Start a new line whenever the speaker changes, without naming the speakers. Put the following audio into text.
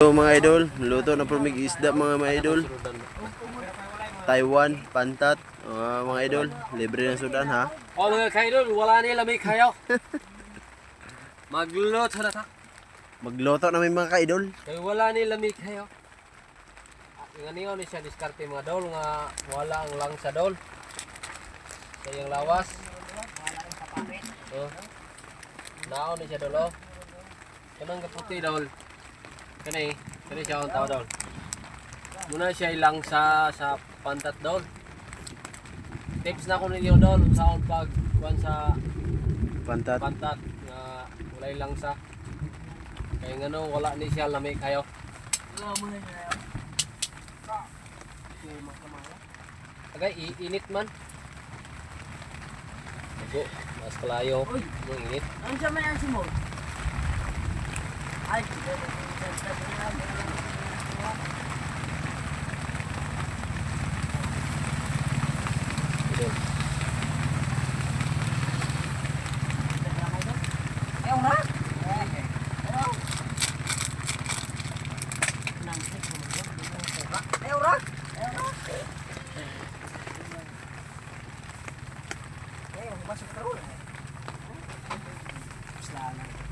So mga idol, luto na po mig isda mga idol. Taiwan, pantat, mga idol, libre ng sudan ha.
O mga kaidol, wala nila may kayo. Magluto na ta.
Magluto na may mga kaidol.
Kaya wala nila may kayo. Nga niyo ni siya diskarte mga dol nga wala ang lang sa dol. Kaya yung lawas. Naon ni siya dolo. Kanang kaputi dol. Kani siya ang tao dol. Muna siya ilang sa pantat dol. Tips na ko ninyo dol sa pag kuan sa
Pantat.
pantat nga wala ilang sa. Kaya ngano wala ni siya lami kayo. Agay init man. Ako, mas kalayo. Yung init.
Ano siya may ang simol? Ay,
Idol.
ayaw na? Ayaw na? Ayaw, masuk terus. Selamat.